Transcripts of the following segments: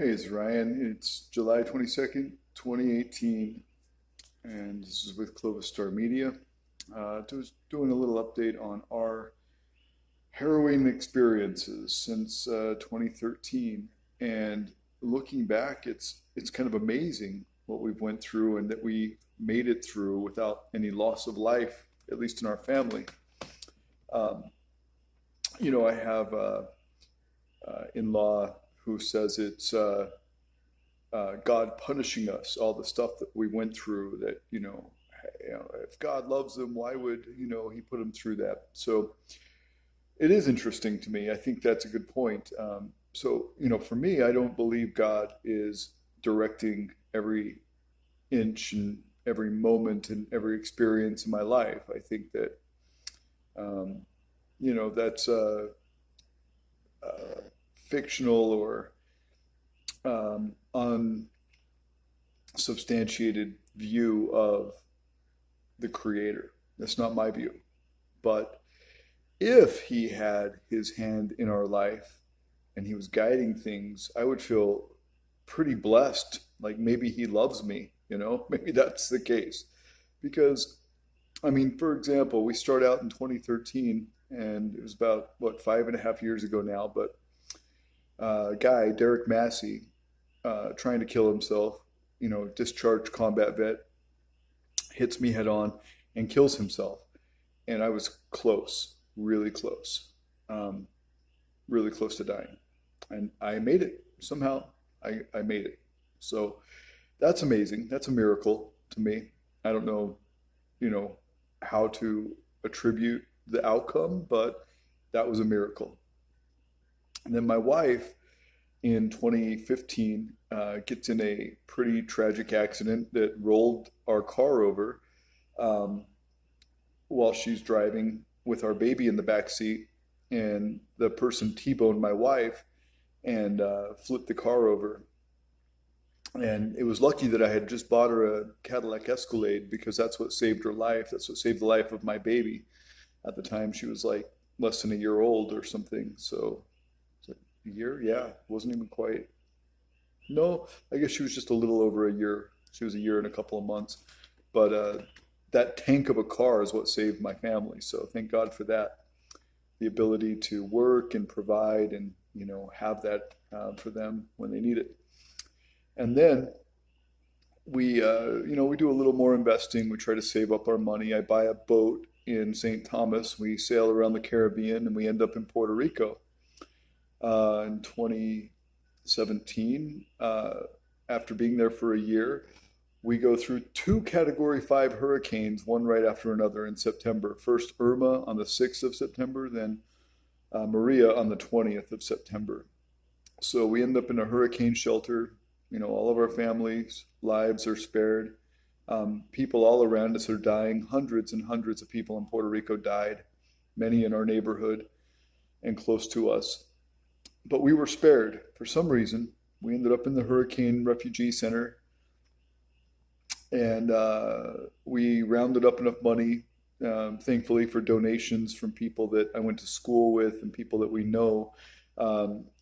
Hey, it's Ryan. It's July 22nd, 2018, and this is with Clovis Star Media. Just doing a little update on our harrowing experiences since 2013. And looking back, it's kind of amazing what we've went through and that we made it through without any loss of life, at least in our family. Um, I have in-law who says it's God punishing us, all the stuff that we went through. That if God loves them, why would He put them through that? So it is interesting to me. I think that's a good point. For me, I don't believe God is directing every inch and every moment and every experience in my life. I think that um, that's fictional or unsubstantiated view of the creator. That's not my view. But if he had his hand in our life and he was guiding things, I would feel pretty blessed. Like maybe he loves me, maybe that's the case. Because, I mean, for example, we start out in 2013, and it was about, what, 5.5 years ago now, but guy, Derek Massey, trying to kill himself, discharged combat vet, hits me head on and kills himself. And I was close, um, really close to dying. And I made it somehow. I made it. So that's amazing. That's a miracle to me. I don't know, you know, how to attribute the outcome, but that was a miracle. And then my wife in 2015 gets in a pretty tragic accident that rolled our car over um, while she's driving with our baby in the back seat. And the person T-boned my wife and flipped the car over. And it was lucky that I had just bought her a Cadillac Escalade because that's what saved her life. That's what saved the life of my baby. At the time, she was like less than a year old or something. So, was it a year? Yeah, wasn't even quite. No, I guess she was just a little over a year. She was a year and a couple of months. But that tank of a car is what saved my family. So thank God for that. The ability to work and provide and have that for them when they need it. And then we do a little more investing. We try to save up our money. I buy a boat in St. Thomas. We sail around the Caribbean and we end up in Puerto Rico in 2017. After being there for a year, we go through two Category 5 hurricanes, one right after another in September. First Irma on the 6th of September, then Maria on the 20th of September. So we end up in a hurricane shelter. All of our families' lives are spared. People all around us are dying. Hundreds and hundreds of people in Puerto Rico died, many in our neighborhood and close to us. But we were spared for some reason. We ended up in the Hurricane Refugee Center, and we rounded up enough money, thankfully, for donations from people that I went to school with and people that we know.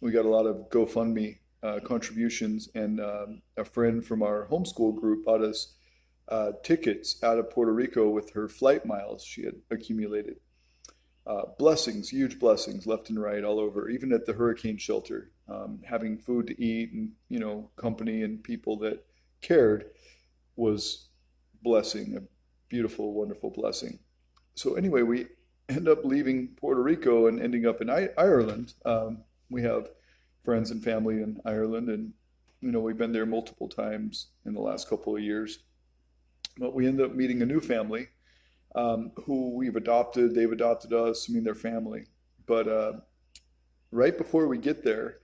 We got a lot of GoFundMe contributions, and a friend from our homeschool group bought us tickets out of Puerto Rico with her flight miles she had accumulated. Blessings, huge blessings, left and right, all over. Even at the hurricane shelter, having food to eat and company and people that cared was blessing, a beautiful, wonderful blessing. So anyway, we end up leaving Puerto Rico and ending up in Ireland. We have friends and family in Ireland, and we've been there multiple times in the last couple of years. But we ended up meeting a new family who we've adopted. They've adopted us. I mean, their family. But right before we get there,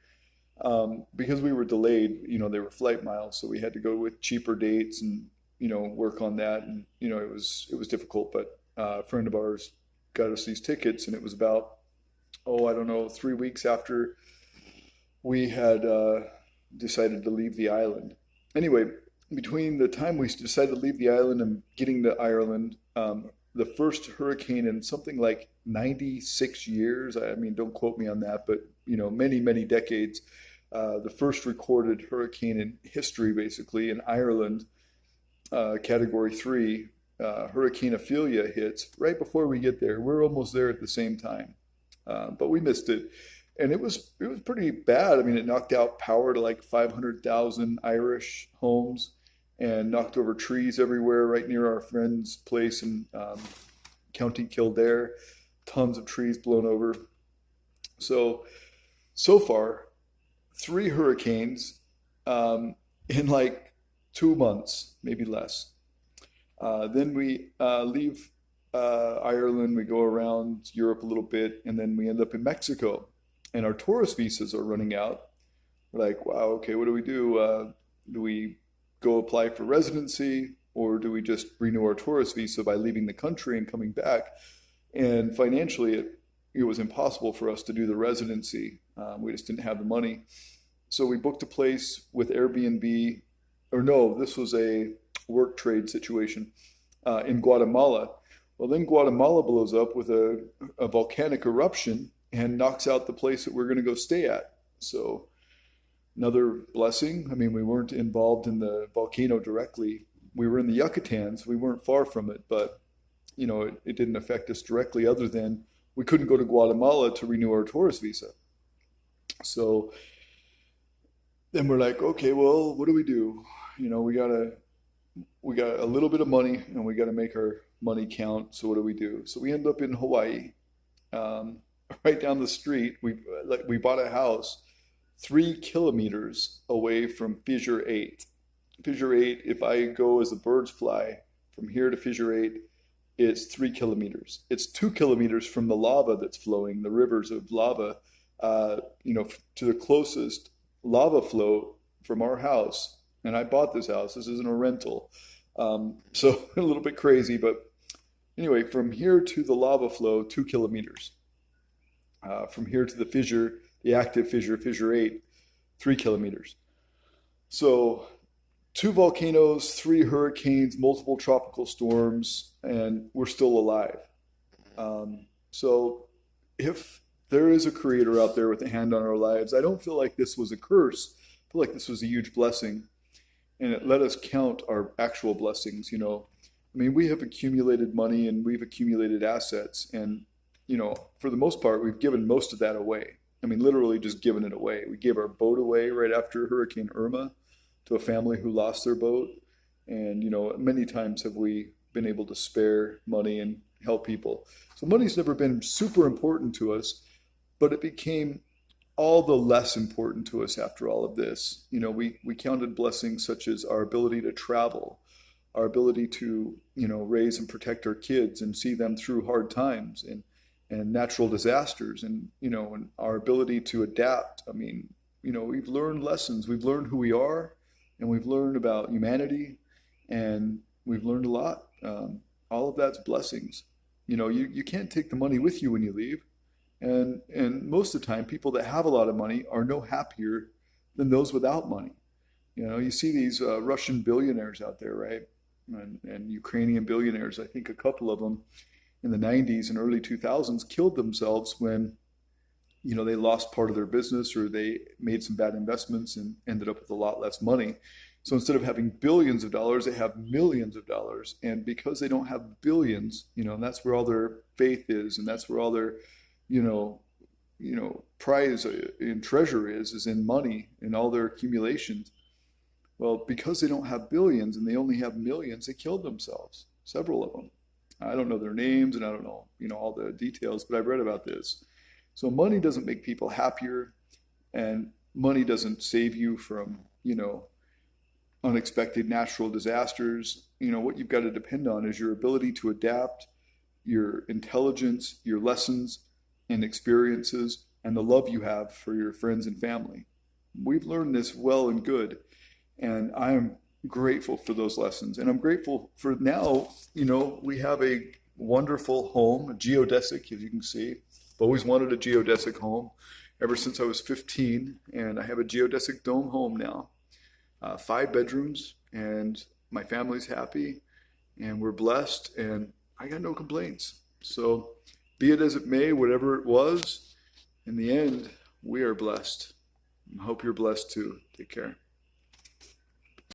because we were delayed, they were flight miles, so we had to go with cheaper dates and work on that. And it was difficult. But a friend of ours got us these tickets, and it was about, I don't know, 3 weeks after we had decided to leave the island. Anyway, between the time we decided to leave the island and getting to Ireland, the first hurricane in something like 96 years, I mean, don't quote me on that, but many, many decades, the first recorded hurricane in history, basically, in Ireland, Category 3. Hurricane Ophillia hits right before we get there. We're almost there at the same time, but we missed it, and it was pretty bad. I mean, it knocked out power to like 500,000 Irish homes, and knocked over trees everywhere right near our friend's place in County Kildare. Tons of trees blown over. So far, three hurricanes in like 2 months, maybe less. Then we leave Ireland, we go around Europe a little bit, and then we end up in Mexico. And our tourist visas are running out. We're like, wow, okay, what do we do? Do we go apply for residency, or do we just renew our tourist visa by leaving the country and coming back? And financially, it was impossible for us to do the residency. We just didn't have the money. So we booked a place with Airbnb, or no, this was a work trade situation in Guatemala. Well, then Guatemala blows up with a volcanic eruption and knocks out the place that we're going to go stay at. So another blessing. I mean, we weren't involved in the volcano directly. We were in the Yucatans. We weren't far from it, but it didn't affect us directly, other than we couldn't go to Guatemala to renew our tourist visa. So then we're like, okay, well, what do we do? We got a little bit of money, and we got to make our money count. So what do? So we end up in Hawaii, right down the street. We bought a house 3 kilometers away from Fissure 8. Fissure 8, if I go as the birds fly from here to Fissure 8, it's 3 kilometers. It's 2 kilometers from the lava that's flowing, the rivers of lava, to the closest lava flow from our house. And I bought this house. This isn't a rental. So a little bit crazy, but anyway, from here to the lava flow, 2 kilometers. From here to the fissure, the active fissure, Fissure 8, 3 kilometers. So 2 volcanoes, 3 hurricanes, multiple tropical storms, and we're still alive. So if there is a creator out there with a hand on our lives, I don't feel like this was a curse. I feel like this was a huge blessing. And it let us count our actual blessings. I mean, we have accumulated money and we've accumulated assets. And, for the most part, we've given most of that away. I mean, literally just given it away. We gave our boat away right after Hurricane Irma to a family who lost their boat. And, many times have we been able to spare money and help people. So money's never been super important to us, but it became all the less important to us after all of this. We counted blessings such as our ability to travel, our ability to, raise and protect our kids and see them through hard times and natural disasters, and our ability to adapt. I mean, we've learned lessons. We've learned who we are, and we've learned about humanity, and we've learned a lot. All of that's blessings. You can't take the money with you when you leave. And most of the time, people that have a lot of money are no happier than those without money. You see these Russian billionaires out there, right? And Ukrainian billionaires. I think a couple of them in the 90s and early 2000s killed themselves when, they lost part of their business, or they made some bad investments and ended up with a lot less money. So instead of having billions of dollars, they have millions of dollars. And because they don't have billions, and that's where all their faith is, and that's where all their prize and treasure is in money and all their accumulations. Well, because they don't have billions and they only have millions, they killed themselves, several of them. I don't know their names, and I don't know, all the details, but I've read about this. So money doesn't make people happier, and money doesn't save you from, unexpected natural disasters. What you've got to depend on is your ability to adapt, your intelligence, your lessons and experiences, and the love you have for your friends and family. We've learned this well and good, and I am grateful for those lessons. And I'm grateful for now, we have a wonderful home, a geodesic, as you can see. I've always wanted a geodesic home ever since I was 15, and I have a geodesic dome home now. 5 bedrooms, and my family's happy, and we're blessed, and I got no complaints. So be it as it may, whatever it was, in the end, we are blessed. Hope you're blessed too. Take care.